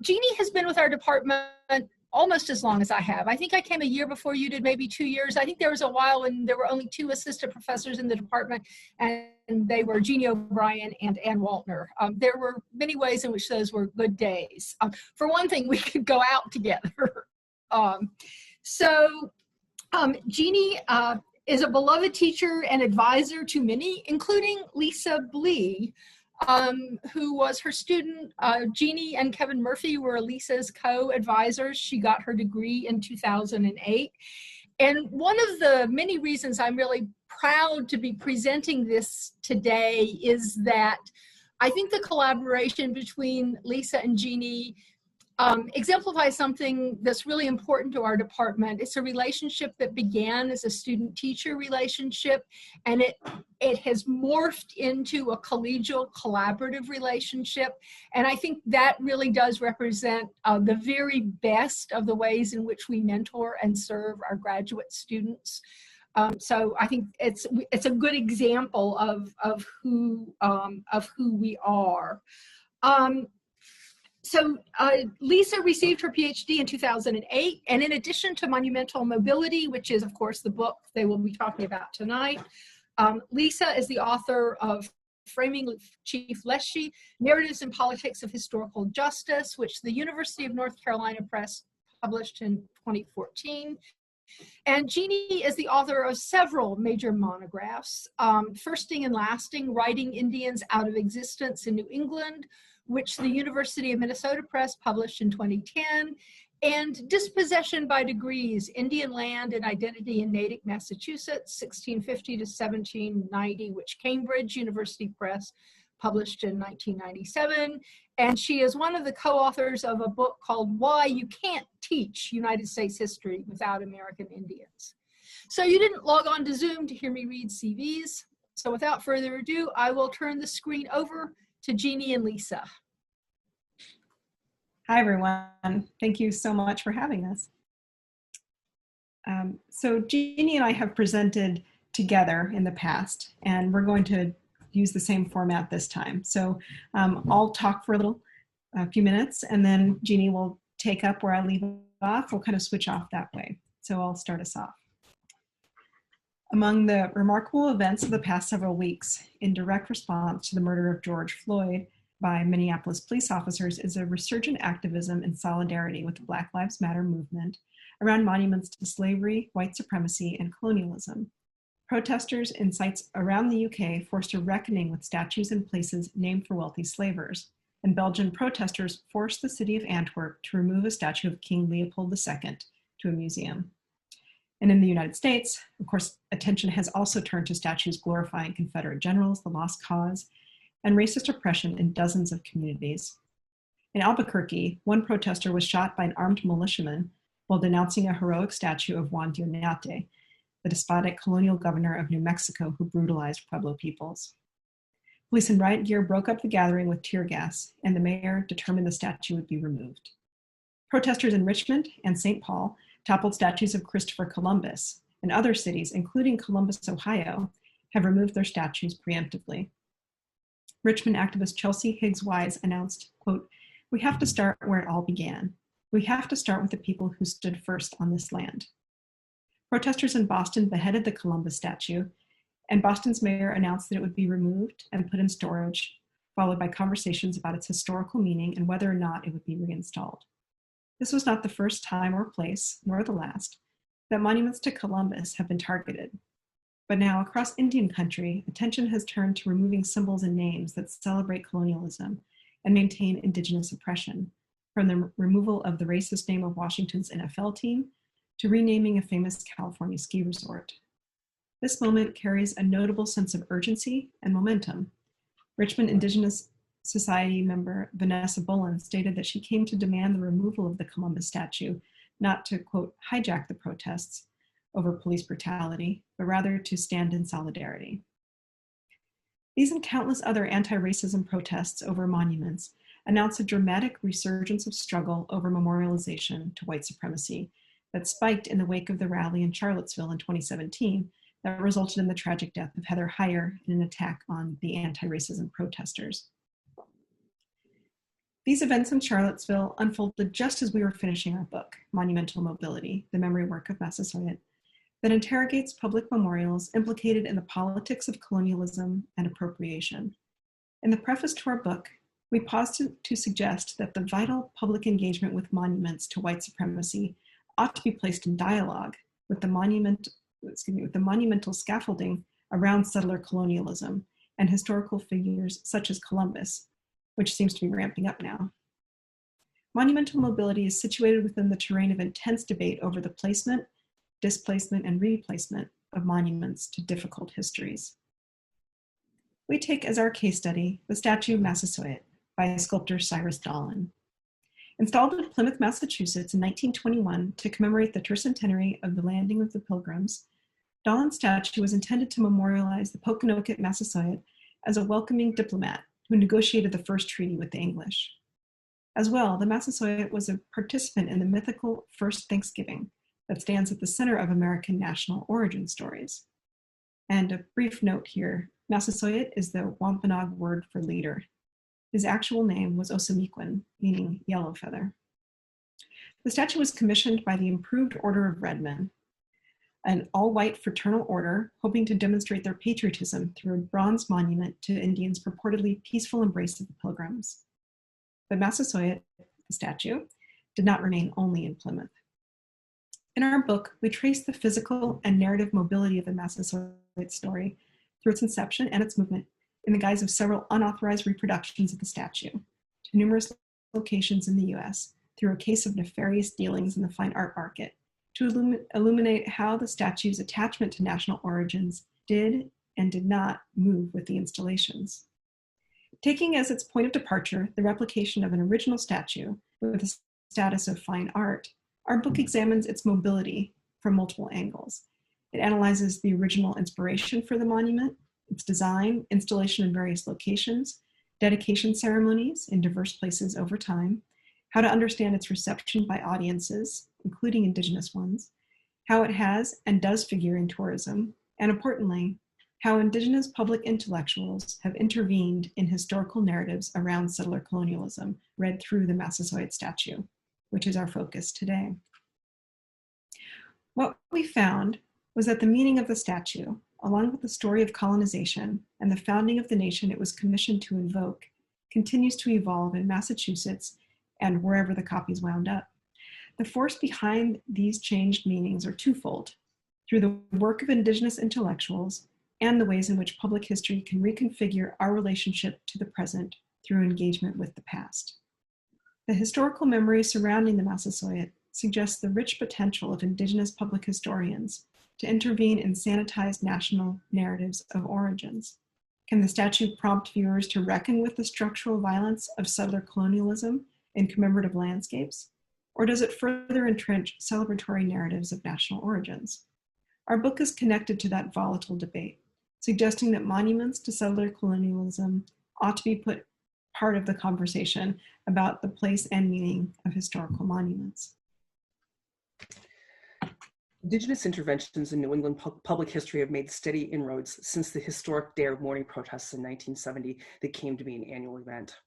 Jeannie has been with our department almost as long as I have. I think I came a year before you did, maybe 2 years. I think there was a while when there were only 2 assistant professors in the department, and they were Jeannie O'Brien and Ann Waltner. There were many ways in which those were good days. For one thing, we could go out together. Jeannie is a beloved teacher and advisor to many, including Lisa Blee, who was her student. Jeannie and Kevin Murphy were Lisa's co-advisors. She got her degree in 2008. And one of the many reasons I'm really proud to be presenting this today is that I think the collaboration between Lisa and Jeannie exemplifies something that's really important to our department. It's a relationship that began as a student-teacher relationship, and it has morphed into a collegial collaborative relationship. And I think that really does represent the very best of the ways in which we mentor and serve our graduate students. So I think it's a good example of who we are. Lisa received her PhD in 2008, and in addition to Monumental Mobility, which is, of course, the book they will be talking about tonight, Lisa is the author of Framing Chief Leshy, Narratives and Politics of Historical Justice, which the University of North Carolina Press published in 2014. And Jeannie is the author of several major monographs, Firsting and Lasting, Writing Indians Out of Existence in New England, which the University of Minnesota Press published in 2010, and Dispossession by Degrees, Indian Land and Identity in Natick, Massachusetts, 1650 to 1790, which Cambridge University Press published in 1997. And she is one of the co-authors of a book called Why You Can't Teach United States History Without American Indians. So you didn't log on to Zoom to hear me read CVs. So without further ado, I will turn the screen over to Jeannie and Lisa. Hi, everyone. Thank you so much for having us. So Jeannie and I have presented together in the past, and we're going to use the same format this time. So I'll talk for a few minutes, and then Jeannie will take up where I leave off. We'll kind of switch off that way. So I'll start us off. Among the remarkable events of the past several weeks, in direct response to the murder of George Floyd by Minneapolis police officers, is a resurgent activism and solidarity with the Black Lives Matter movement around monuments to slavery, white supremacy, and colonialism. Protesters in sites around the UK forced a reckoning with statues and places named for wealthy slavers, and Belgian protesters forced the city of Antwerp to remove a statue of King Leopold II to a museum. And in the United States, of course, attention has also turned to statues glorifying Confederate generals, the Lost Cause, and racist oppression in dozens of communities. In Albuquerque, one protester was shot by an armed militiaman while denouncing a heroic statue of Juan de Oñate, the despotic colonial governor of New Mexico who brutalized Pueblo peoples. Police in riot gear broke up the gathering with tear gas, and the mayor determined the statue would be removed. Protesters in Richmond and St. Paul toppled statues of Christopher Columbus, and other cities, including Columbus, Ohio, have removed their statues preemptively. Richmond activist Chelsea Higgs Wise announced, quote, "We have to start where it all began. We have to start with the people who stood first on this land." Protesters in Boston beheaded the Columbus statue, and Boston's mayor announced that it would be removed and put in storage, followed by conversations about its historical meaning and whether or not it would be reinstalled. This was not the first time or place, nor the last, that monuments to Columbus have been targeted. But now, across Indian country, attention has turned to removing symbols and names that celebrate colonialism and maintain indigenous oppression, from the removal of the racist name of Washington's NFL team to renaming a famous California ski resort. This moment carries a notable sense of urgency and momentum. Richmond Indigenous Society member Vanessa Bullen stated that she came to demand the removal of the Columbus statue, not to, quote, hijack the protests over police brutality, but rather to stand in solidarity. These and countless other anti-racism protests over monuments announce a dramatic resurgence of struggle over memorialization to white supremacy that spiked in the wake of the rally in Charlottesville in 2017 that resulted in the tragic death of Heather Heyer in an attack on the anti-racism protesters. These events in Charlottesville unfolded just as we were finishing our book, Monumental Mobility, the memory work of Massasoit, that interrogates public memorials implicated in the politics of colonialism and appropriation. In the preface to our book, we pause to suggest that the vital public engagement with monuments to white supremacy ought to be placed in dialogue with the monumental scaffolding around settler colonialism and historical figures such as Columbus, which seems to be ramping up now. Monumental mobility is situated within the terrain of intense debate over the placement, displacement, and replacement of monuments to difficult histories. We take as our case study the statue Massasoit by sculptor Cyrus Dolan. Installed in Plymouth, Massachusetts in 1921 to commemorate the tercentenary of the landing of the Pilgrims, Dolan's statue was intended to memorialize the Pokanoket Massasoit as a welcoming diplomat who negotiated the first treaty with the English. As well, the Massasoit was a participant in the mythical First Thanksgiving that stands at the center of American national origin stories. And a brief note here, Massasoit is the Wampanoag word for leader. His actual name was Osamequin, meaning yellow feather. The statue was commissioned by the Improved Order of Redmen, an all-white fraternal order hoping to demonstrate their patriotism through a bronze monument to Indians' purportedly peaceful embrace of the Pilgrims. But Massasoit, the statue, did not remain only in Plymouth. In our book, we trace the physical and narrative mobility of the Massasoit story through its inception and its movement in the guise of several unauthorized reproductions of the statue to numerous locations in the US through a case of nefarious dealings in the fine art market to illuminate how the statue's attachment to national origins did and did not move with the installations. Taking as its point of departure the replication of an original statue with the status of fine art, our book examines its mobility from multiple angles. It analyzes the original inspiration for the monument, its design, installation in various locations, dedication ceremonies in diverse places over time, how to understand its reception by audiences, including Indigenous ones, how it has and does figure in tourism, and importantly, how Indigenous public intellectuals have intervened in historical narratives around settler colonialism read through the Massasoit statue, which is our focus today. What we found was that the meaning of the statue, along with the story of colonization and the founding of the nation it was commissioned to invoke, continues to evolve in Massachusetts and wherever the copies wound up. The force behind these changed meanings are twofold: through the work of Indigenous intellectuals and the ways in which public history can reconfigure our relationship to the present through engagement with the past. The historical memory surrounding the Massasoit suggests the rich potential of Indigenous public historians to intervene in sanitized national narratives of origins. Can the statue prompt viewers to reckon with the structural violence of settler colonialism in commemorative landscapes? Or does it further entrench celebratory narratives of national origins? Our book is connected to that volatile debate, suggesting that monuments to settler colonialism ought to be put part of the conversation about the place and meaning of historical monuments. Indigenous interventions in New England public history have made steady inroads since the historic Day of Mourning protests in 1970 that came to be an annual event.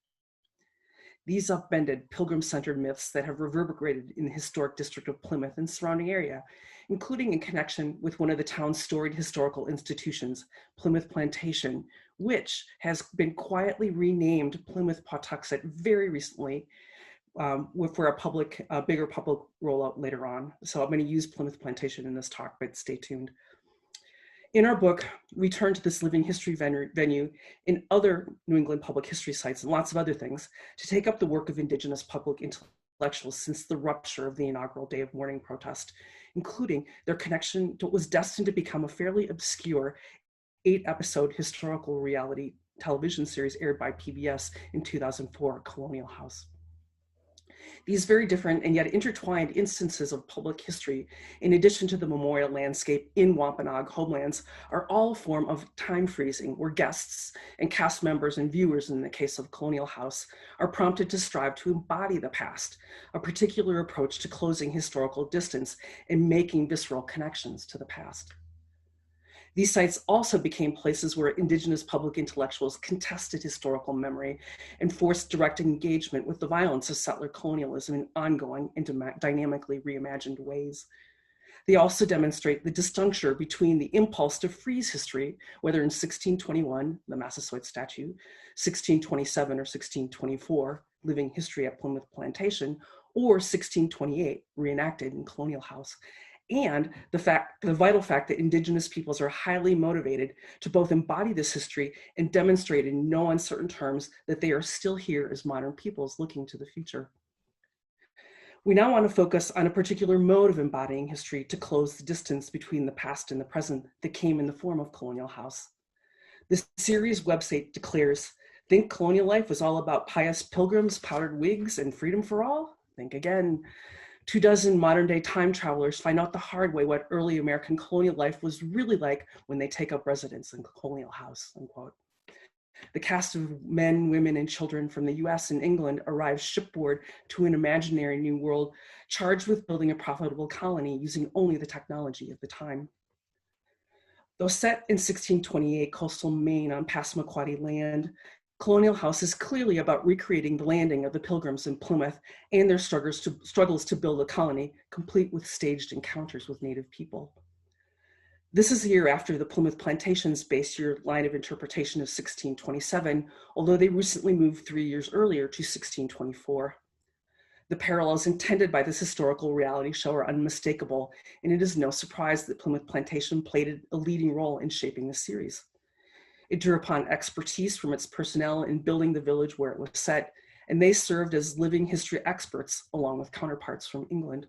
These upended Pilgrim-centered myths that have reverberated in the historic district of Plymouth and surrounding area, including in connection with one of the town's storied historical institutions, Plymouth Plantation, which has been quietly renamed Plymouth Pawtuxet very recently for a bigger public rollout later on. So I'm going to use Plymouth Plantation in this talk, but stay tuned. In our book, we turn to this living history venue in other New England public history sites and lots of other things to take up the work of Indigenous public intellectuals since the rupture of the inaugural Day of Mourning protest, including their connection to what was destined to become a fairly obscure 8-episode historical reality television series aired by PBS in 2004, Colonial House. These very different and yet intertwined instances of public history, in addition to the memorial landscape in Wampanoag homelands, are all a form of time freezing where guests and cast members and viewers, in the case of Colonial House, are prompted to strive to embody the past, a particular approach to closing historical distance and making visceral connections to the past. These sites also became places where Indigenous public intellectuals contested historical memory and forced direct engagement with the violence of settler colonialism in ongoing and dynamically reimagined ways. They also demonstrate the disjuncture between the impulse to freeze history, whether in 1621, the Massasoit Statute, 1627 or 1624, Living History at Plymouth Plantation, or 1628, reenacted in Colonial House, and the vital fact that Indigenous peoples are highly motivated to both embody this history and demonstrate in no uncertain terms that they are still here as modern peoples looking to the future. We now want to focus on a particular mode of embodying history to close the distance between the past and the present that came in the form of Colonial House. This series website declares, think colonial life was all about pious pilgrims, powdered wigs, and freedom for all? Think again. 24 modern day time travelers find out the hard way what early American colonial life was really like when they take up residence in Colonial House, unquote. The cast of men, women, and children from the US and England arrives shipboard to an imaginary new world, charged with building a profitable colony using only the technology of the time. Though set in 1628 coastal Maine on Passamaquoddy land, Colonial House is clearly about recreating the landing of the Pilgrims in Plymouth and their struggles to build a colony, complete with staged encounters with Native people. This is a year after the Plymouth Plantation's base year line of interpretation of 1627, although they recently moved 3 years earlier to 1624. The parallels intended by this historical reality show are unmistakable, and it is no surprise that Plymouth Plantation played a leading role in shaping the series. It drew upon expertise from its personnel in building the village where it was set, and they served as living history experts along with counterparts from England.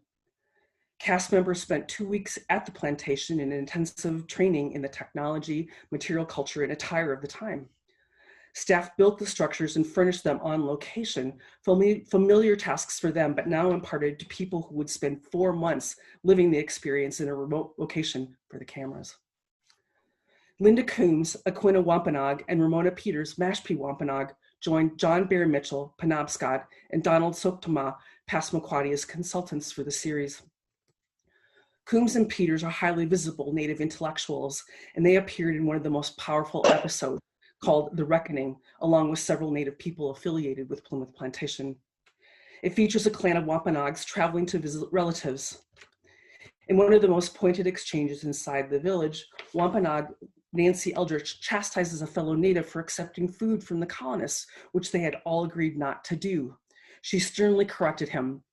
Cast members spent 2 weeks at the plantation in intensive training in the technology, material culture, and attire of the time. Staff built the structures and furnished them on location, familiar tasks for them, but now imparted to people who would spend 4 months living the experience in a remote location for the cameras. Linda Coombs, Aquina Wampanoag, and Ramona Peters, Mashpee Wampanoag, joined John Bear Mitchell, Penobscot, and Donald Soktama, Passamaquoddy, as consultants for the series. Coombs and Peters are highly visible Native intellectuals, and they appeared in one of the most powerful episodes called The Reckoning, along with several Native people affiliated with Plymouth Plantation. It features a clan of Wampanoags traveling to visit relatives. In one of the most pointed exchanges inside the village, Wampanoag Nancy Eldridge chastises a fellow Native for accepting food from the colonists, which they had all agreed not to do. She sternly corrected him.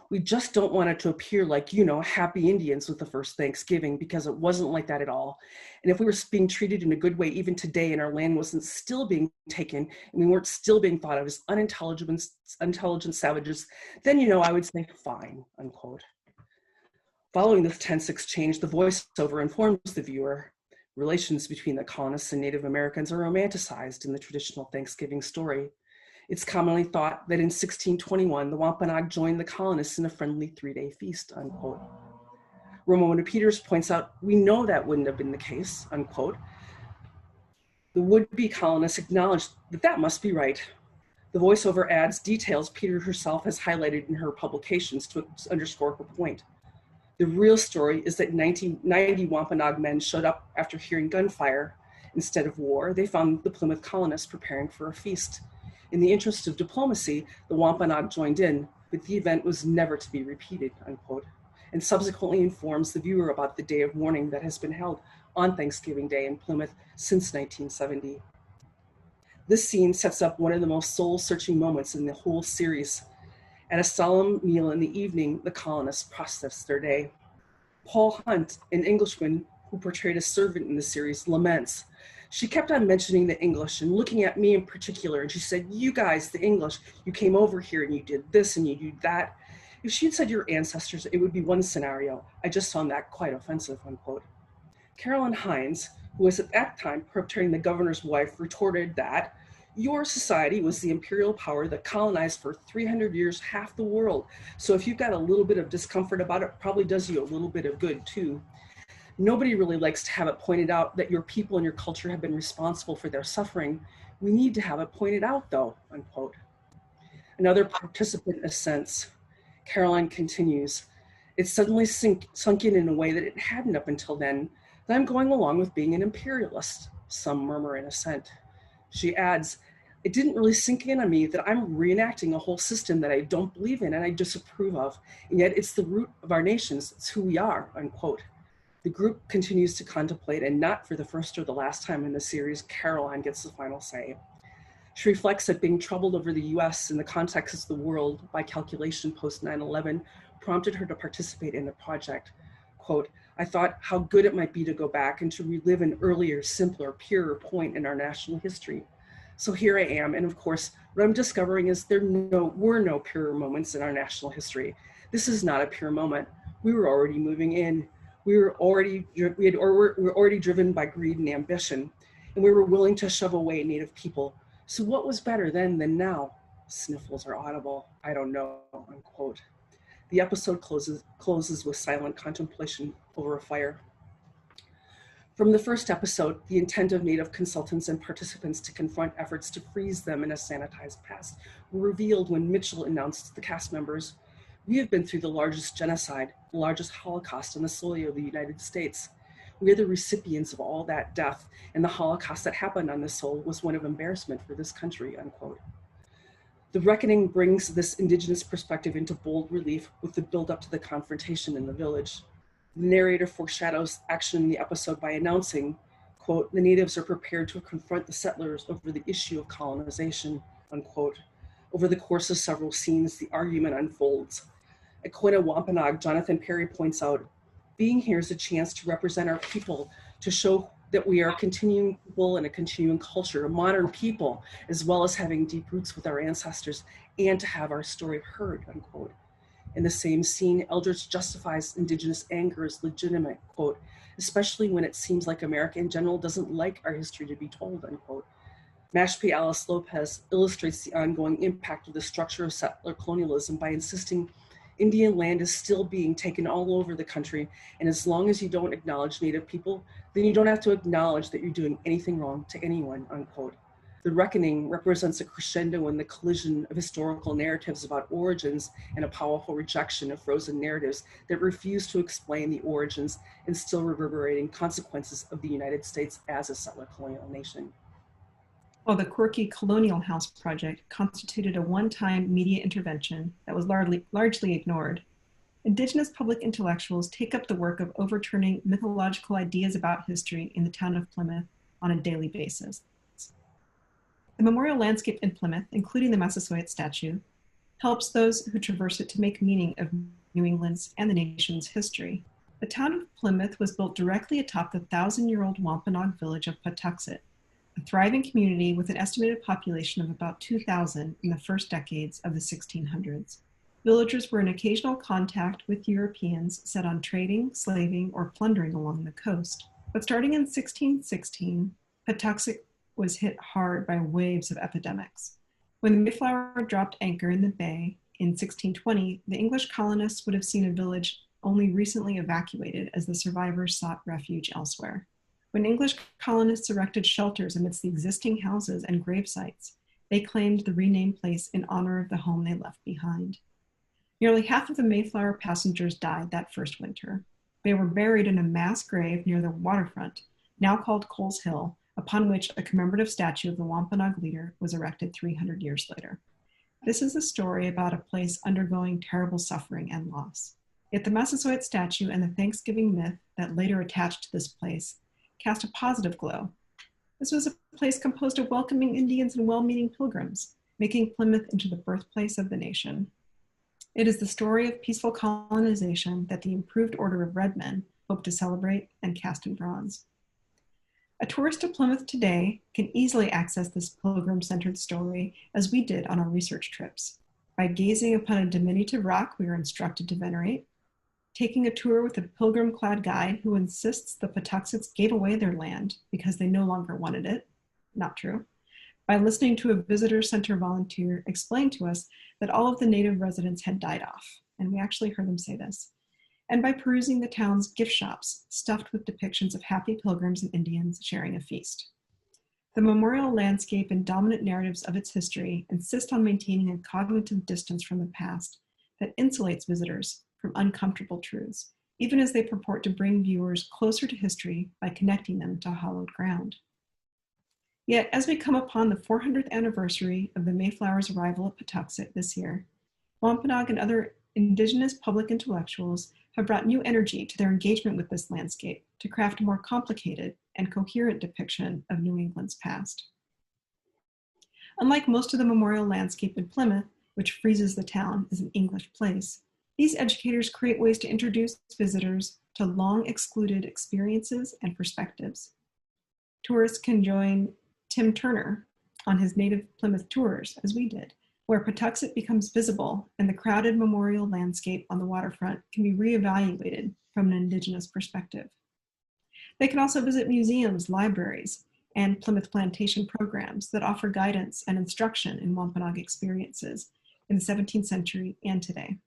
We just don't want it to appear like, happy Indians with the first Thanksgiving, because it wasn't like that at all. And if we were being treated in a good way even today and our land wasn't still being taken and we weren't still being thought of as unintelligent savages, then, I would say fine, unquote. Following this tense exchange, the voiceover informs the viewer. Relations between the colonists and Native Americans are romanticized in the traditional Thanksgiving story. It's commonly thought that in 1621, the Wampanoag joined the colonists in a friendly 3-day feast, unquote. Ramona Peters points out, we know that wouldn't have been the case, unquote. The would-be colonists acknowledged that must be right. The voiceover adds details Peters herself has highlighted in her publications to underscore her point. The real story is that 90 Wampanoag men showed up after hearing gunfire. Instead of war, they found the Plymouth colonists preparing for a feast. In the interest of diplomacy, the Wampanoag joined in, but the event was never to be repeated, unquote, and subsequently informs the viewer about the day of mourning that has been held on Thanksgiving Day in Plymouth since 1970. This scene sets up one of the most soul-searching moments in the whole series. At a solemn meal in the evening, the colonists process their day. Paul Hunt, an Englishman who portrayed a servant in the series, laments. She kept on mentioning the English and looking at me in particular, and she said, you guys, the English, you came over here and you did this and you did that. If she had said your ancestors, it would be one scenario. I just found that quite offensive, unquote. Carolyn Hines, who was at that time portraying the governor's wife, retorted that your society was the imperial power that colonized for 300 years half the world. So if you've got a little bit of discomfort about it, probably does you a little bit of good too. Nobody really likes to have it pointed out that your people and your culture have been responsible for their suffering. We need to have it pointed out though, unquote. Another participant assents. Caroline continues, it suddenly sunk in a way that it hadn't up until then. that I'm going along with being an imperialist, some murmur in assent. She adds, it didn't really sink in on me that I'm reenacting a whole system that I don't believe in and I disapprove of, and yet it's the root of our nations, it's who we are, unquote. The group continues to contemplate, and not for the first or the last time in the series, Caroline gets the final say. She reflects that being troubled over the US in the context of the world by calculation post 9/11 prompted her to participate in the project. Quote, I thought how good it might be to go back and to relive an earlier, simpler, purer point in our national history. So here I am, and of course, what I'm discovering is there were no purer moments in our national history. This is not a pure moment. We were already moving in. We were already driven by greed and ambition, and we were willing to shove away Native people. So what was better then than now? Sniffles are audible. I don't know, unquote. The episode closes with silent contemplation over a fire. From the first episode, the intent of Native consultants and participants to confront efforts to freeze them in a sanitized past were revealed when Mitchell announced to the cast members, we have been through the largest genocide, the largest Holocaust on the soil of the United States. We are the recipients of all that death, and the Holocaust that happened on this soil was one of embarrassment for this country, unquote. The reckoning brings this Indigenous perspective into bold relief with the build-up to the confrontation in the village. The narrator foreshadows action in the episode by announcing, quote, the natives are prepared to confront the settlers over the issue of colonization, unquote. Over the course of several scenes, the argument unfolds. At Quina Wampanoag, Jonathan Perry points out, being here is a chance to represent our people, to show that we are a continuing people and a continuing culture, a modern people, as well as having deep roots with our ancestors, and to have our story heard, unquote. In the same scene, Eldridge justifies Indigenous anger as legitimate, quote, especially when it seems like America in general doesn't like our history to be told, unquote. Mashpee Alice Lopez illustrates the ongoing impact of the structure of settler colonialism by insisting Indian land is still being taken all over the country, and as long as you don't acknowledge Native people, then you don't have to acknowledge that you're doing anything wrong to anyone, unquote. The reckoning represents a crescendo in the collision of historical narratives about origins and a powerful rejection of frozen narratives that refuse to explain the origins and still reverberating consequences of the United States as a settler colonial nation. While the quirky Colonial House project constituted a one-time media intervention that was largely ignored, Indigenous public intellectuals take up the work of overturning mythological ideas about history in the town of Plymouth on a daily basis. The memorial landscape in Plymouth, including the Massasoit statue, helps those who traverse it to make meaning of New England's and the nation's history. The town of Plymouth was built directly atop the 1,000-year-old Wampanoag village of Patuxet, a thriving community with an estimated population of about 2,000 in the first decades of the 1600s. Villagers were in occasional contact with Europeans set on trading, slaving, or plundering along the coast. But starting in 1616, Patuxet was hit hard by waves of epidemics. When the Mayflower dropped anchor in the bay in 1620, the English colonists would have seen a village only recently evacuated as the survivors sought refuge elsewhere. When English colonists erected shelters amidst the existing houses and grave sites, they claimed the renamed place in honor of the home they left behind. Nearly half of the Mayflower passengers died that first winter. They were buried in a mass grave near the waterfront, now called Coles Hill, upon which a commemorative statue of the Wampanoag leader was erected 300 years later. This is a story about a place undergoing terrible suffering and loss. Yet the Massasoit statue and the Thanksgiving myth that later attached to this place cast a positive glow. This was a place composed of welcoming Indians and well-meaning pilgrims, making Plymouth into the birthplace of the nation. It is the story of peaceful colonization that the improved order of red men hope to celebrate and cast in bronze. A tourist to Plymouth today can easily access this pilgrim-centered story as we did on our research trips, by gazing upon a diminutive rock we are instructed to venerate, taking a tour with a pilgrim-clad guide who insists the Patuxets gave away their land because they no longer wanted it, not true, by listening to a visitor center volunteer explain to us that all of the native residents had died off, and we actually heard them say this, and by perusing the town's gift shops stuffed with depictions of happy pilgrims and Indians sharing a feast. The memorial landscape and dominant narratives of its history insist on maintaining a cognitive distance from the past that insulates visitors from uncomfortable truths even as they purport to bring viewers closer to history by connecting them to hallowed ground. Yet, as we come upon the 400th anniversary of the Mayflower's arrival at Patuxet this year, Wampanoag and other Indigenous public intellectuals have brought new energy to their engagement with this landscape to craft a more complicated and coherent depiction of New England's past. Unlike most of the memorial landscape in Plymouth, which freezes the town as an English place, these educators create ways to introduce visitors to long excluded experiences and perspectives. Tourists can join Tim Turner on his native Plymouth tours, as we did, where Patuxet becomes visible and the crowded memorial landscape on the waterfront can be reevaluated from an Indigenous perspective. They can also visit museums, libraries, and Plymouth plantation programs that offer guidance and instruction in Wampanoag experiences in the 17th century and today.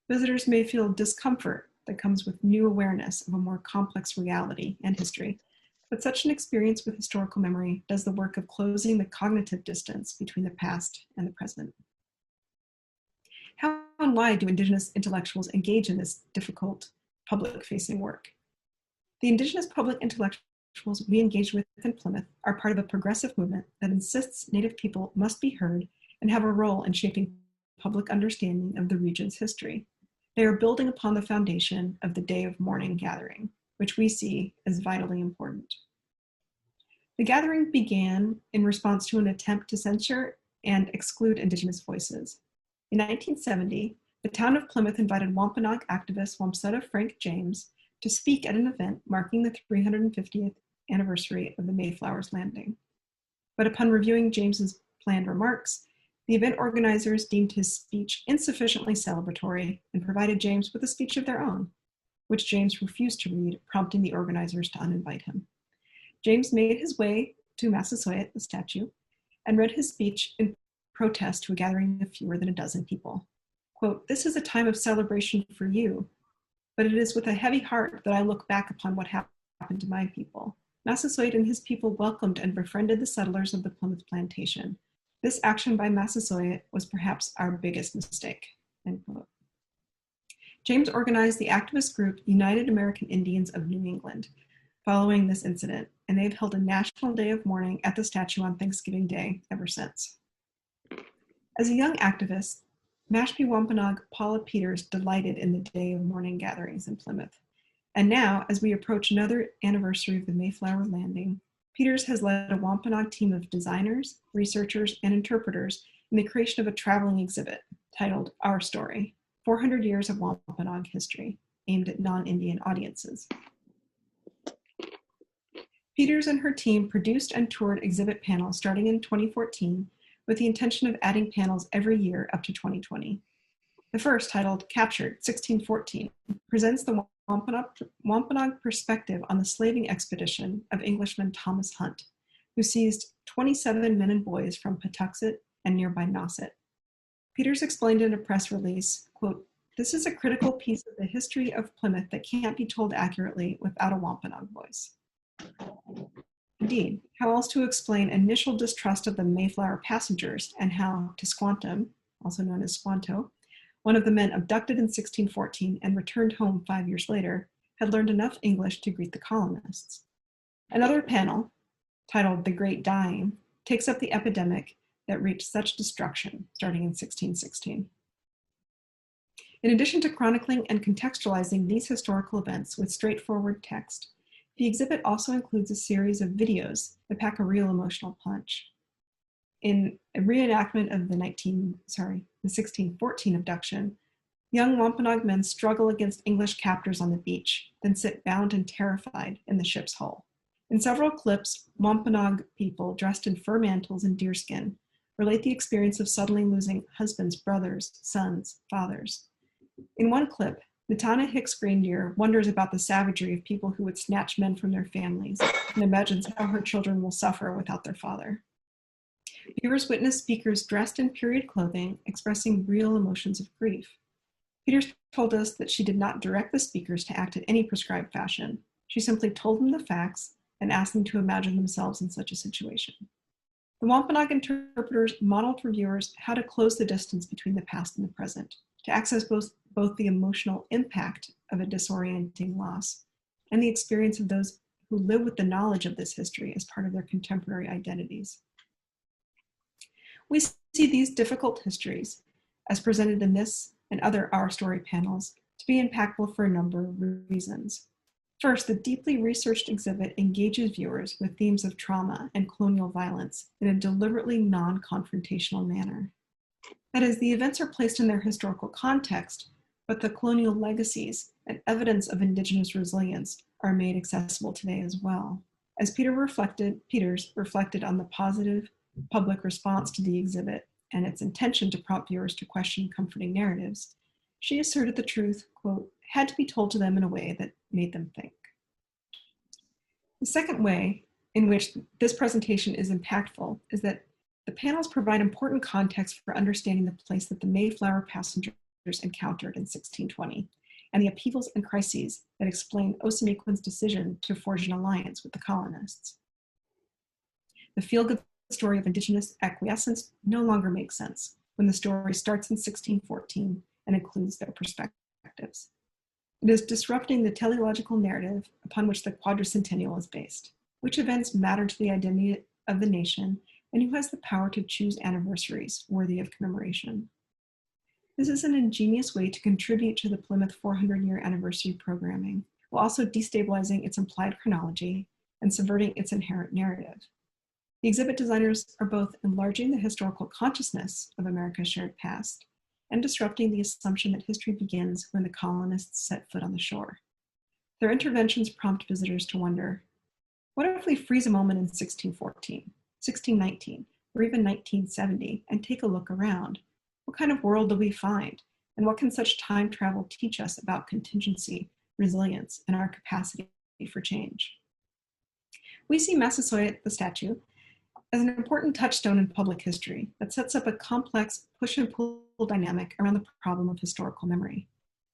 Visitors may feel discomfort that comes with new awareness of a more complex reality and history, but such an experience with historical memory does the work of closing the cognitive distance between the past and the present. How and why do Indigenous intellectuals engage in this difficult public-facing work? The Indigenous public intellectuals we engage with in Plymouth are part of a progressive movement that insists Native people must be heard and have a role in shaping public understanding of the region's history. They are building upon the foundation of the Day of Mourning gathering, which we see as vitally important. The gathering began in response to an attempt to censor and exclude Indigenous voices. In 1970, the town of Plymouth invited Wampanoag activist Wamsutta Frank James to speak at an event marking the 350th anniversary of the Mayflower's landing. But upon reviewing James's planned remarks, the event organizers deemed his speech insufficiently celebratory and provided James with a speech of their own, which James refused to read, prompting the organizers to uninvite him. James made his way to Massasoit, the statue, and read his speech in protest to a gathering of fewer than a dozen people. Quote, "This is a time of celebration for you, but it is with a heavy heart that I look back upon what happened to my people. Massasoit and his people welcomed and befriended the settlers of the Plymouth plantation. This action by Massasoit was perhaps our biggest mistake." End quote. James organized the activist group United American Indians of New England following this incident, and they've held a national day of mourning at the statue on Thanksgiving Day ever since. As a young activist, Mashpee Wampanoag Paula Peters delighted in the Day of Mourning gatherings in Plymouth. And now, as we approach another anniversary of the Mayflower landing, Peters has led a Wampanoag team of designers, researchers, and interpreters in the creation of a traveling exhibit titled Our Story, 400 Years of Wampanoag History, aimed at non-Indian audiences. Peters and her team produced and toured exhibit panels starting in 2014 with the intention of adding panels every year up to 2020. The first, titled Captured 1614, presents the Wampanoag perspective on the slaving expedition of Englishman Thomas Hunt, who seized 27 men and boys from Patuxet and nearby Nauset. Peters explained in a press release, quote, "This is a critical piece of the history of Plymouth that can't be told accurately without a Wampanoag voice." Indeed, how else to explain initial distrust of the Mayflower passengers and how Tisquantum, also known as Squanto, one of the men abducted in 1614 and returned home 5 years later, had learned enough English to greet the colonists. Another panel, titled The Great Dying, takes up the epidemic that reached such destruction starting in 1616. In addition to chronicling and contextualizing these historical events with straightforward text, the exhibit also includes a series of videos that pack a real emotional punch. In a reenactment of the 1614 abduction, young Wampanoag men struggle against English captors on the beach, then sit bound and terrified in the ship's hull. In several clips, Wampanoag people dressed in fur mantles and deerskin relate the experience of suddenly losing husbands, brothers, sons, fathers. In one clip, Natana Hicks Greendeer wonders about the savagery of people who would snatch men from their families and imagines how her children will suffer without their father. Viewers witness speakers dressed in period clothing expressing real emotions of grief. Peters told us that she did not direct the speakers to act in any prescribed fashion. She simply told them the facts and asked them to imagine themselves in such a situation. The Wampanoag interpreters modeled for viewers how to close the distance between the past and the present, to access both both the emotional impact of a disorienting loss and the experience of those who live with the knowledge of this history as part of their contemporary identities. We see these difficult histories, as presented in this and other Our Story panels, to be impactful for a number of reasons. First, the deeply researched exhibit engages viewers with themes of trauma and colonial violence in a deliberately non-confrontational manner. That is, the events are placed in their historical context, but the colonial legacies and evidence of Indigenous resilience are made accessible today as well. As Peters reflected on the positive public response to the exhibit and its intention to prompt viewers to question comforting narratives, she asserted the truth, quote, had to be told to them in a way that made them think. The second way in which this presentation is impactful is that the panels provide important context for understanding the place that the Mayflower passengers encountered in 1620 and the upheavals and crises that explain Osamequin's decision to forge an alliance with the colonists. The feel-good story of Indigenous acquiescence no longer makes sense when the story starts in 1614 and includes their perspectives. It is disrupting the teleological narrative upon which the quadricentennial is based. Which events matter to the identity of the nation, and who has the power to choose anniversaries worthy of commemoration? This is an ingenious way to contribute to the Plymouth 400-year anniversary programming, while also destabilizing its implied chronology and subverting its inherent narrative. The exhibit designers are both enlarging the historical consciousness of America's shared past and disrupting the assumption that history begins when the colonists set foot on the shore. Their interventions prompt visitors to wonder, what if we freeze a moment in 1614, 1619, or even 1970 and take a look around? What kind of world do we find? And what can such time travel teach us about contingency, resilience, and our capacity for change? We see Massasoit, the statue, as an important touchstone in public history that sets up a complex push and pull dynamic around the problem of historical memory.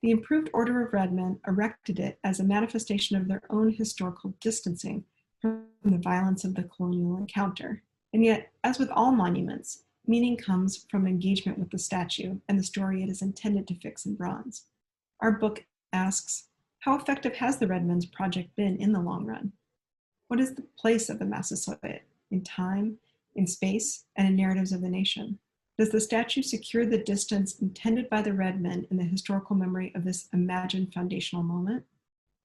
The improved Order of Red Men erected it as a manifestation of their own historical distancing from the violence of the colonial encounter. And yet, as with all monuments, meaning comes from engagement with the statue and the story it is intended to fix in bronze. Our book asks, how effective has the Red Men's project been in the long run? What is the place of the Massasoit in time, in space, and in narratives of the nation? Does the statue secure the distance intended by the Red Men in the historical memory of this imagined foundational moment?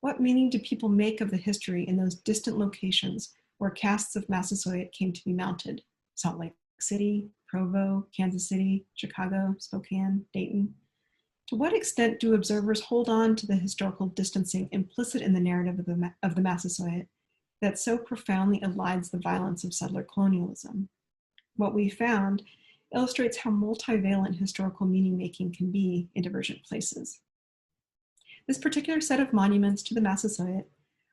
What meaning do people make of the history in those distant locations where casts of Massasoit came to be mounted? Salt Lake City, Provo, Kansas City, Chicago, Spokane, Dayton. To what extent do observers hold on to the historical distancing implicit in the narrative of the Massasoit that so profoundly elides the violence of settler colonialism? What we found illustrates how multivalent historical meaning-making can be in divergent places. This particular set of monuments to the Massasoit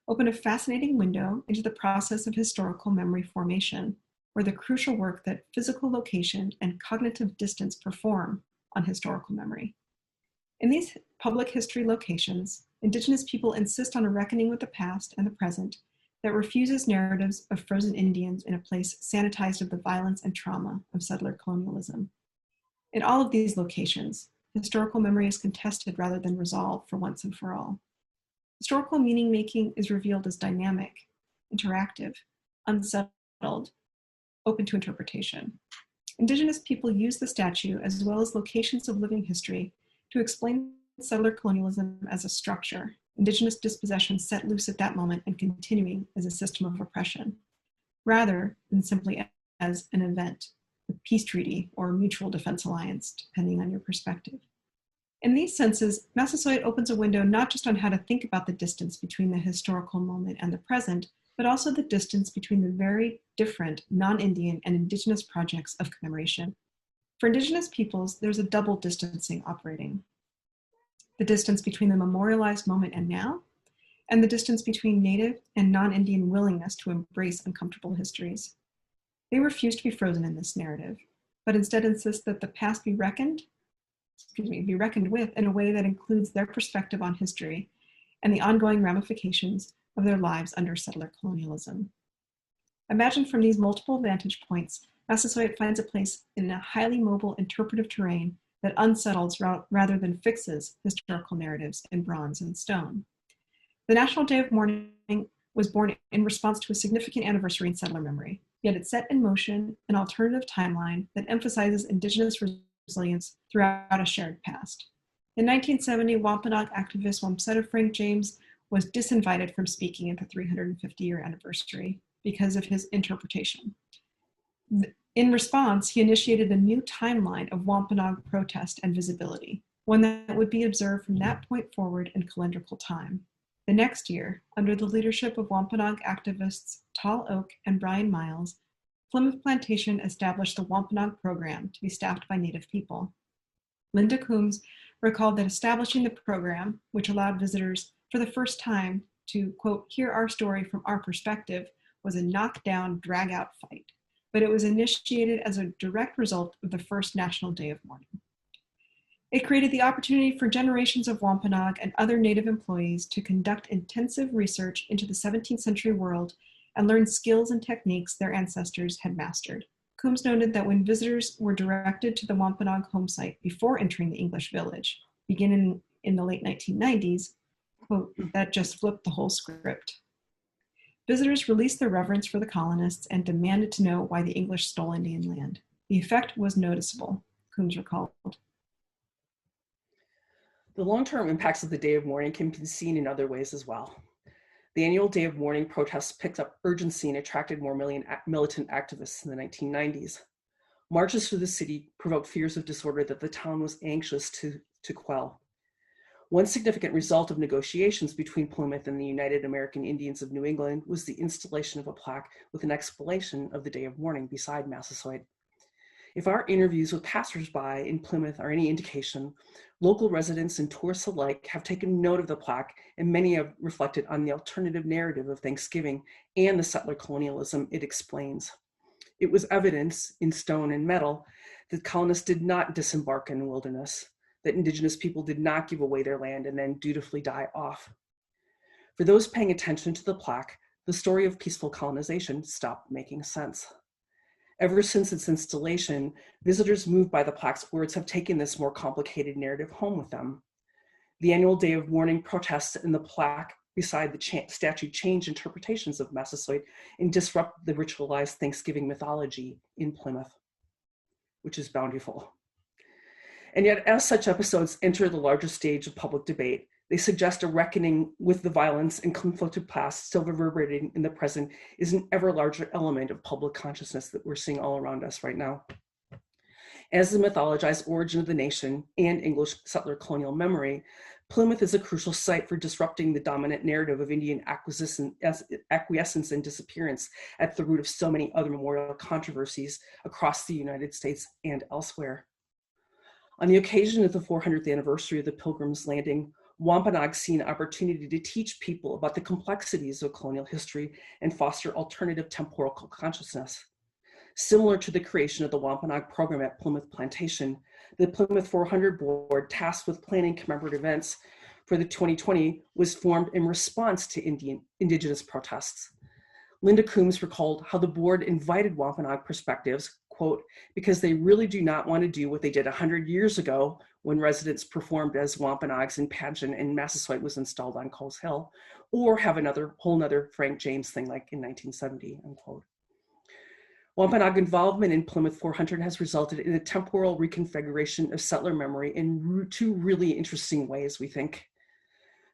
open a fascinating window into the process of historical memory formation, or the crucial work that physical location and cognitive distance perform on historical memory. In these public history locations, Indigenous people insist on a reckoning with the past and the present that refuses narratives of frozen Indians in a place sanitized of the violence and trauma of settler colonialism. In all of these locations, historical memory is contested rather than resolved for once and for all. Historical meaning-making is revealed as dynamic, interactive, unsettled, open to interpretation. Indigenous people use the statue as well as locations of living history to explain settler colonialism as a structure, Indigenous dispossession set loose at that moment and continuing as a system of oppression, rather than simply as an event, a peace treaty or mutual defense alliance, depending on your perspective. In these senses, Massasoit opens a window not just on how to think about the distance between the historical moment and the present, but also the distance between the very different non-Indian and Indigenous projects of commemoration. For Indigenous peoples, there's a double distancing operating. The distance between the memorialized moment and now, and the distance between Native and non-Indian willingness to embrace uncomfortable histories. They refuse to be frozen in this narrative, but instead insist that the past be reckoned with in a way that includes their perspective on history and the ongoing ramifications of their lives under settler colonialism. Imagine from these multiple vantage points, Massasoit finds a place in a highly mobile interpretive terrain that unsettles rather than fixes historical narratives in bronze and stone. The National Day of Mourning was born in response to a significant anniversary in settler memory, yet it set in motion an alternative timeline that emphasizes Indigenous resilience throughout a shared past. In 1970, Wampanoag activist Wamsutta Frank James was disinvited from speaking at the 350-year anniversary because of his interpretation. In response, he initiated a new timeline of Wampanoag protest and visibility, one that would be observed from that point forward in calendrical time. The next year, under the leadership of Wampanoag activists Tall Oak and Brian Miles, Plymouth Plantation established the Wampanoag program to be staffed by Native people. Linda Coombs recalled that establishing the program, which allowed visitors for the first time to, quote, hear our story from our perspective, was a knockdown, drag-out fight, but it was initiated as a direct result of the first National Day of Mourning. It created the opportunity for generations of Wampanoag and other Native employees to conduct intensive research into the 17th century world and learn skills and techniques their ancestors had mastered. Coombs noted that when visitors were directed to the Wampanoag home site before entering the English village, beginning in the late 1990s, quote, that just flipped the whole script. Visitors released their reverence for the colonists and demanded to know why the English stole Indian land. The effect was noticeable, Coombs recalled. The long-term impacts of the Day of Mourning can be seen in other ways as well. The annual Day of Mourning protests picked up urgency and attracted more militant activists in the 1990s. Marches through the city provoked fears of disorder that the town was anxious to quell. One significant result of negotiations between Plymouth and the United American Indians of New England was the installation of a plaque with an explanation of the Day of Mourning beside Massasoit. If our interviews with passersby in Plymouth are any indication, local residents and tourists alike have taken note of the plaque, and many have reflected on the alternative narrative of Thanksgiving and the settler colonialism it explains. It was evidence in stone and metal that colonists did not disembark in the wilderness, that Indigenous people did not give away their land and then dutifully die off. For those paying attention to the plaque, the story of peaceful colonization stopped making sense. Ever since its installation, visitors moved by the plaque's words have taken this more complicated narrative home with them. The annual Day of Mourning protests and the plaque beside the statue change interpretations of Massasoit and disrupt the ritualized Thanksgiving mythology in Plymouth, which is bountiful. And yet, as such episodes enter the larger stage of public debate, they suggest a reckoning with the violence and conflicted past still reverberating in the present is an ever larger element of public consciousness that we're seeing all around us right now. As the mythologized origin of the nation and English settler colonial memory, Plymouth is a crucial site for disrupting the dominant narrative of Indian acquiescence and disappearance at the root of so many other memorial controversies across the United States and elsewhere. On the occasion of the 400th anniversary of the Pilgrim's Landing, Wampanoag see an opportunity to teach people about the complexities of colonial history and foster alternative temporal consciousness. Similar to the creation of the Wampanoag program at Plymouth Plantation, the Plymouth 400 board tasked with planning commemorative events for the 2020 was formed in response to Indigenous protests. Linda Coombs recalled how the board invited Wampanoag perspectives, quote, because they really do not want to do what they did 100 years ago when residents performed as Wampanoags in pageant and Massasoit was installed on Coles Hill, or have whole nother Frank James thing like in 1970, unquote. Wampanoag involvement in Plymouth 400 has resulted in a temporal reconfiguration of settler memory in two really interesting ways, we think.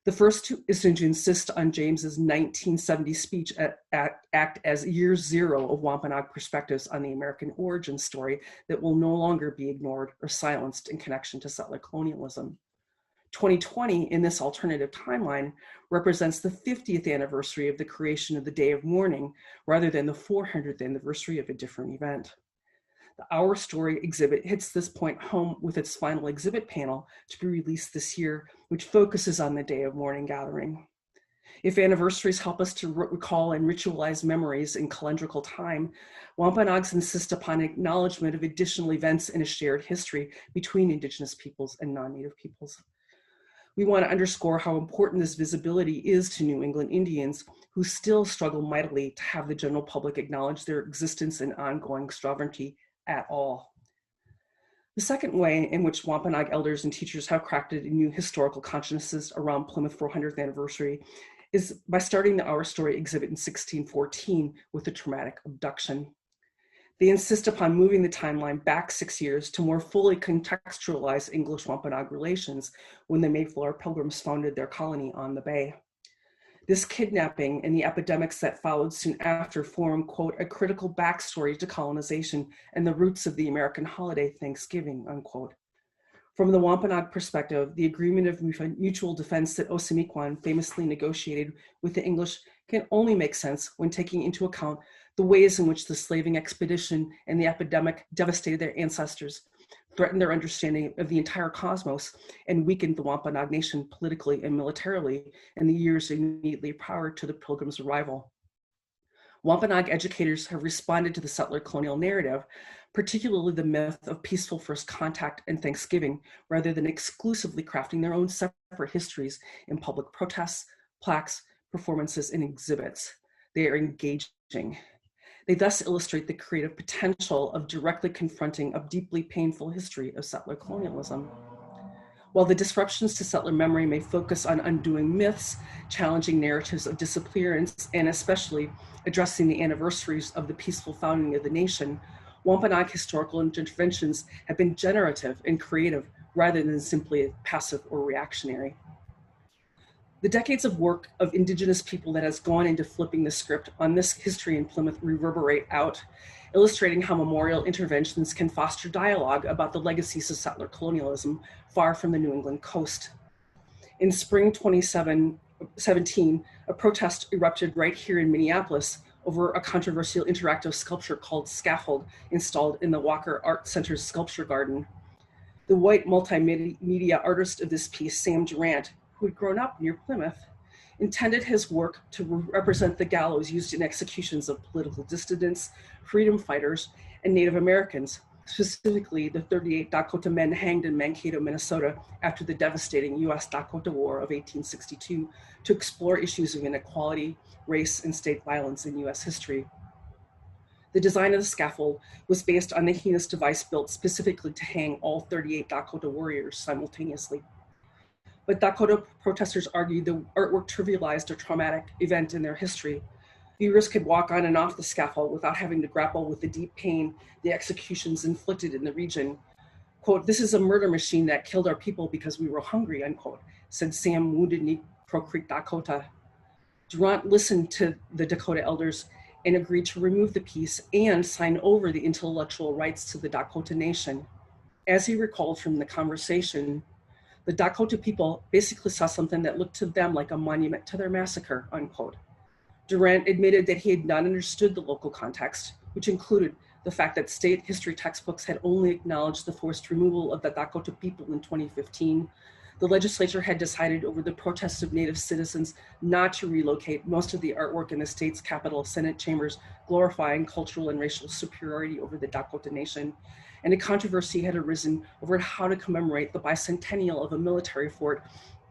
The first is to insist on James's 1970 speech act as year zero of Wampanoag perspectives on the American origin story that will no longer be ignored or silenced in connection to settler colonialism. 2020, in this alternative timeline, represents the 50th anniversary of the creation of the Day of Mourning, rather than the 400th anniversary of a different event. The Our Story exhibit hits this point home with its final exhibit panel to be released this year, which focuses on the Day of Mourning gathering. If anniversaries help us to recall and ritualize memories in calendrical time, Wampanoags insist upon acknowledgement of additional events in a shared history between Indigenous peoples and non-Native peoples. We want to underscore how important this visibility is to New England Indians, who still struggle mightily to have the general public acknowledge their existence and ongoing sovereignty at all. The second way in which Wampanoag elders and teachers have crafted new historical consciousnesses around Plymouth 400th anniversary is by starting the Our Story exhibit in 1614 with a traumatic abduction. They insist upon moving the timeline back 6 years to more fully contextualize English-Wampanoag relations when the Mayflower Pilgrims founded their colony on the bay. This kidnapping and the epidemics that followed soon after form, quote, a critical backstory to colonization and the roots of the American holiday Thanksgiving, unquote. From the Wampanoag perspective, the agreement of mutual defense that Osamequan famously negotiated with the English can only make sense when taking into account the ways in which the slaving expedition and the epidemic devastated their ancestors, threatened their understanding of the entire cosmos, and weakened the Wampanoag nation politically and militarily in the years immediately prior to the Pilgrims' arrival. Wampanoag educators have responded to the settler colonial narrative, particularly the myth of peaceful first contact and Thanksgiving, rather than exclusively crafting their own separate histories in public protests, plaques, performances, and exhibits. They are engaging. They thus illustrate the creative potential of directly confronting a deeply painful history of settler colonialism. While the disruptions to settler memory may focus on undoing myths, challenging narratives of disappearance, and especially addressing the anniversaries of the peaceful founding of the nation, Wampanoag historical interventions have been generative and creative rather than simply passive or reactionary. The decades of work of Indigenous people that has gone into flipping the script on this history in Plymouth reverberate out, illustrating how memorial interventions can foster dialogue about the legacies of settler colonialism far from the New England coast. In spring 2017, a protest erupted right here in Minneapolis over a controversial interactive sculpture called Scaffold, installed in the Walker Art Center's sculpture garden. The white multimedia artist of this piece, Sam Durant, who had grown up near Plymouth, intended his work to represent the gallows used in executions of political dissidents, freedom fighters, and Native Americans, specifically the 38 Dakota men hanged in Mankato, Minnesota after the devastating US-Dakota War of 1862 to explore issues of inequality, race, and state violence in US history. The design of the scaffold was based on the heinous device built specifically to hang all 38 Dakota warriors simultaneously. But Dakota protesters argued the artwork trivialized a traumatic event in their history. Viewers could walk on and off the scaffold without having to grapple with the deep pain the executions inflicted in the region. Quote, "This is a murder machine that killed our people because we were hungry," unquote, said Sam Wounded Knee, Crow Creek, Dakota. Durant listened to the Dakota elders and agreed to remove the piece and sign over the intellectual rights to the Dakota Nation. As he recalled from the conversation, the Dakota people basically saw something that looked to them like a monument to their massacre, unquote. Durant admitted that he had not understood the local context, which included the fact that state history textbooks had only acknowledged the forced removal of the Dakota people in 2015. The legislature had decided over the protests of Native citizens not to relocate most of the artwork in the state's capital Senate chambers, glorifying cultural and racial superiority over the Dakota Nation. And a controversy had arisen over how to commemorate the bicentennial of a military fort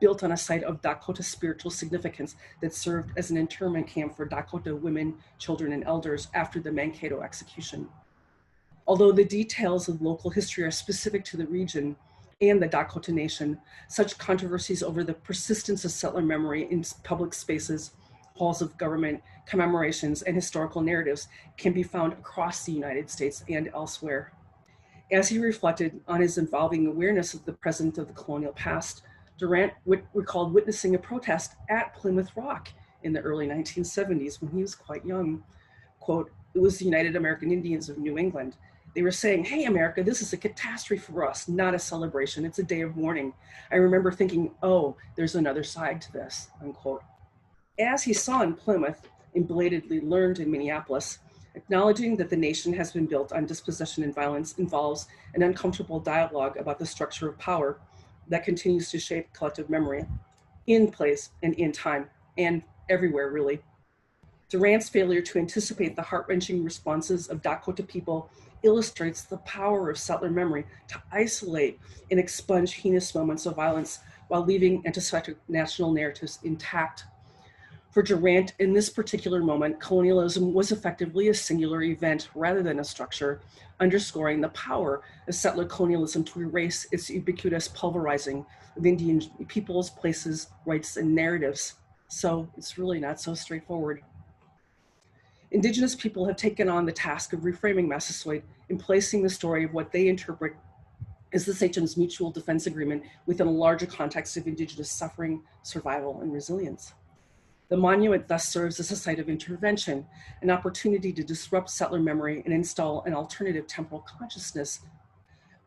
built on a site of Dakota spiritual significance that served as an internment camp for Dakota women, children, and elders after the Mankato execution. Although the details of local history are specific to the region and the Dakota Nation, such controversies over the persistence of settler memory in public spaces, halls of government, commemorations, and historical narratives can be found across the United States and elsewhere. As he reflected on his evolving awareness of the present of the colonial past, Durant recalled witnessing a protest at Plymouth Rock in the early 1970s when he was quite young. Quote, "It was the United American Indians of New England. They were saying, 'Hey, America, this is a catastrophe for us, not a celebration. It's a day of mourning.' I remember thinking, oh, there's another side to this," unquote. As he saw in Plymouth and belatedly learned in Minneapolis, acknowledging that the nation has been built on dispossession and violence involves an uncomfortable dialogue about the structure of power that continues to shape collective memory in place and in time and everywhere, really. Durant's failure to anticipate the heart-wrenching responses of Dakota people illustrates the power of settler memory to isolate and expunge heinous moments of violence while leaving anti-national narratives intact. For Durant, in this particular moment, colonialism was effectively a singular event rather than a structure, underscoring the power of settler colonialism to erase its ubiquitous pulverizing of Indian peoples, places, rights, and narratives. So it's really not so straightforward. Indigenous people have taken on the task of reframing Massasoit and placing the story of what they interpret as the Sachem's mutual defense agreement within a larger context of Indigenous suffering, survival, and resilience. The monument thus serves as a site of intervention, an opportunity to disrupt settler memory and install an alternative temporal consciousness.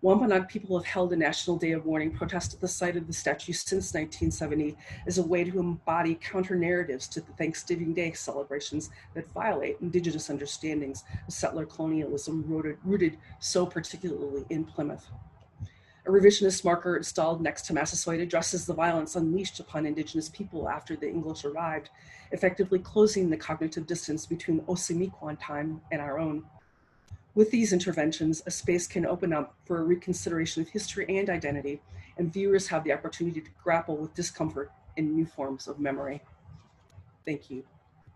Wampanoag people have held a National Day of Mourning protest at the site of the statue since 1970 as a way to embody counter-narratives to the Thanksgiving Day celebrations that violate Indigenous understandings of settler colonialism rooted so particularly in Plymouth. A revisionist marker installed next to Massasoit addresses the violence unleashed upon Indigenous people after the English arrived, effectively closing the cognitive distance between Osamequan time and our own. With these interventions, a space can open up for a reconsideration of history and identity, and viewers have the opportunity to grapple with discomfort in new forms of memory. Thank you.